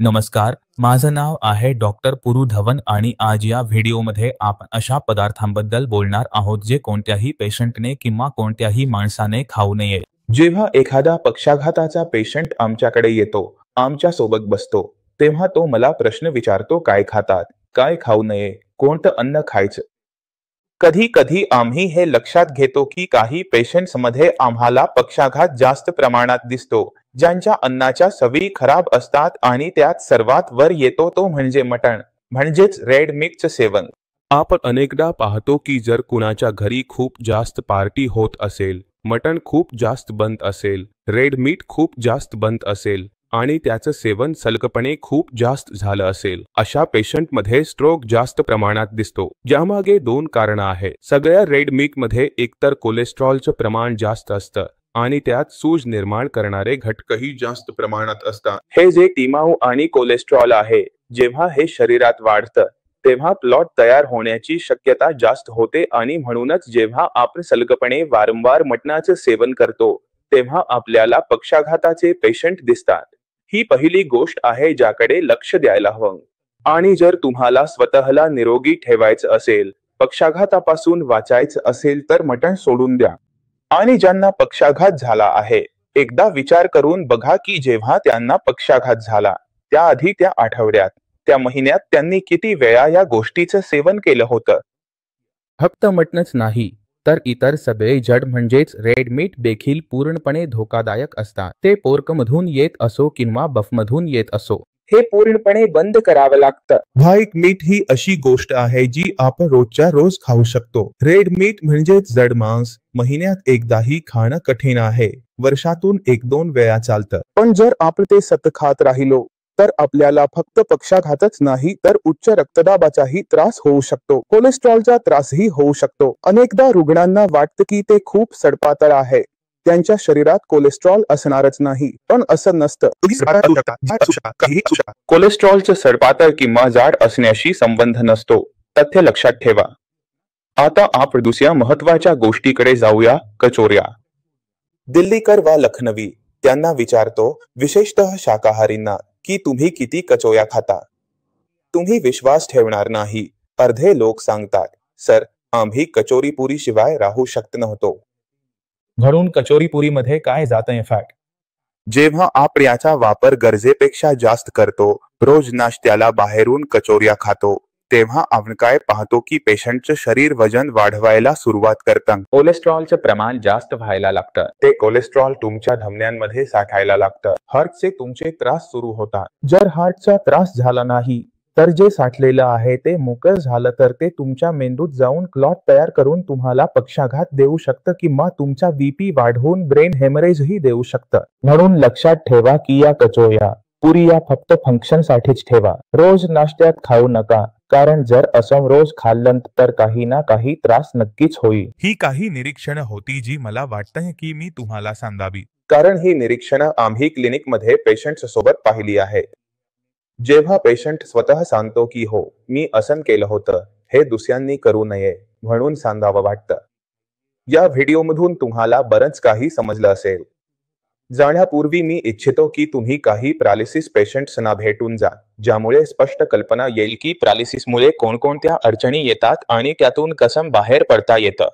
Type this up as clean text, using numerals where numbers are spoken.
नमस्कार, माझं नाव आहे डॉक्टर पुरू धवन आणि आज या व्हिडिओमध्ये आपण अशा पदार्थांबद्दल बोलणार आहोत जे कोणत्याही पेशंटने किंवा कोणत्याही माणसाने खाऊ नये. जेव्हा एखादा पक्षाघाताचा पेशंट आमच्याकडे येतो, आमच्या सोबत बसतो, तेव्हा तो मला प्रश्न विचारतो, काय खातात, काय खाऊ नये, कोणतं अन्न खायचं. कधी कधी आम्ही हे लक्षात घेतो की काही पेशंट्समध्ये आम्हाला पक्षाघात जास्त प्रमाणात दिसतो, ज्यांच्या अन्नाच्या सवयी खराब असतात आणि त्यात सर्वात वर येतो तो म्हणजे मटण, म्हणजेच रेड मीटचं सेवन. आपण अनेकदा पाहतो की जर कुणाच्या घरी खूप जास्त पार्टी होत असेल, मटण खूप जास्त बनत असेल, रेड मीट खूप जास्त बनत असेल आणि त्याचं सेवन सलगपणे खूप जास्त झालं असेल, अशा पेशंटमध्ये स्ट्रोक जास्त प्रमाणात दिसतो. ज्यामागे दोन कारणं आहेत. सगळ्या रेड मीटमध्ये एकतर कोलेस्ट्रॉलचं प्रमाण जास्त असतं आणि त्यात सूज निर्माण करणारे घटकही जास्त प्रमाणात असतात. हे जे टिमाऊ आणि कोलेस्ट्रॉल आहे, जेव्हा हे शरीरात वाढतं तेव्हा क्लॉट तयार होण्याची शक्यता जास्त होते आणि म्हणूनच जेव्हा आपण सलगपणे वारंवार मटणाचं सेवन करतो तेव्हा आपल्याला पक्षाघाताचे पेशंट दिसतात. ही पहिली गोष्ट आहे ज्याकडे लक्ष द्यायला हवं. आणि जर तुम्हाला स्वतःला निरोगी ठेवायचं असेल, पक्षाघातापासून वाचायचं असेल तर मटण सोडून द्या. आणि ज्यांना पक्षाघात झाला आहे, एकदा विचार करून बघा की जेव्हा त्यांना पक्षाघात झाला त्याआधी त्या आठवड्यात, त्या महिन्यात त्यांनी किती वेळा या गोष्टीचं सेवन केलं होतं. फक्त मटणच नाही तर इतर सगळे जड म्हणजेच रेड मीट देखील पूर्णपणे धोकादायक असतात. ते पोर्कमधून येत असो किंवा बफमधून येत असो. हे पूर्णपणे बंद करावं लागतं. व्हाईट मीट ही अशी गोष्ट आहे जी आपण रोजच्या रोज खाऊ शकतो. रेड मीट म्हणजेच जड मांस महिन्यात एकदाही खाणं कठीण आहे. वर्षातून 1-2 वेळा चालतं. पण जर आपण ते सतत खात राहिलो तर आपल्याला फक्त पक्षाघातच नाही तर उच्च रक्तदाबाचाही त्रास होऊ शकतो. कोलेस्ट्रॉलचा त्रासही होऊ शकतो. अनेकदा रुग्णांना वाटतं की ते खूप सडपातळ आहे, त्यांच्या शरीरात कोलेस्ट्रॉल असणारच नाही, पण असं नसतं. कोलेस्ट्रॉलचं सडपातळ किंवा जाड असण्याशी संबंध नसतो. तथ्य लक्षात ठेवा. आता आपण दुसऱ्या महत्वाच्या गोष्टीकडे जाऊया, कचोऱ्या. दिल्लीकर वा लखनवी त्यांना विचारतो, विशेषतः शाकाहारींना, की तुम्ही किती कचोऱ्या खाता. तुम्ही विश्वास ठेवणार नाही, अर्धे लोक सांगतात, सर आम्ही कचोरी पुरी शिवाय राहू शकत नव्हतो. म्हणून कचोरी पुरीमध्ये काय जातंय फॅट? जेव्हा आपण याचा वापर गरजेपेक्षा जास्त करतो, रोज नाश्त्याला बाहेरून कचोऱ्या खातो, तेव्हा आपण काय पाहतो की पेशंटचं शरीर वजन वाढवायला सुरुवात करतं. कोलेस्ट्रॉलचं प्रमाण जास्त व्हायला लागतं. ते कोलेस्ट्रॉल तुमच्या धमन्यांमध्ये साठायला लागतं. हार्टचे तुमचे त्रास सुरू होतात. जर हार्टचा त्रास झाला नाही तर जे साठलेलं आहे ते मोकळं झालं तर ते तुमच्या मेंदूत जाऊन क्लॉट तयार करून तुम्हाला पक्षाघात देऊ शकतं किंवा तुमचा बीपी वाढवून ब्रेन हेमरेजही देऊ शकतं. म्हणून लक्षात ठेवा की या कचोऱ्या पुरी या फक्त फंक्शनसाठीच ठेवा. रोज नाश्त्यात खाऊ नका, कारण जर असं रोज खाल्लं तर काही ना काही त्रास नक्कीच होईल. ही काही निरीक्षणं होती जी मला वाटतंय की मी तुम्हाला सांगावी. कारण ही निरीक्षणं आम्ही क्लिनिकमध्ये पेशंट्स सोबत पाहिली आहे. जेव्हा पेशंट स्वतः सांगतो की हो मी असं केलं होतं, हे दुसऱ्यांनी करू नये म्हणून सांगावं वाटतं. या व्हिडिओमधून तुम्हाला बरंच काही समजलं असेल. जाण्यापूर्वी मी इच्छितो की तुम्ही काही पॅरालिसिस पेशंट्सना भेटून जा, ज्यामुळे स्पष्ट कल्पना येईल की पॅरालिसिसमुळे कोणकोणत्या अडचणी येतात आणि त्यातून कसं बाहेर पडता येतं.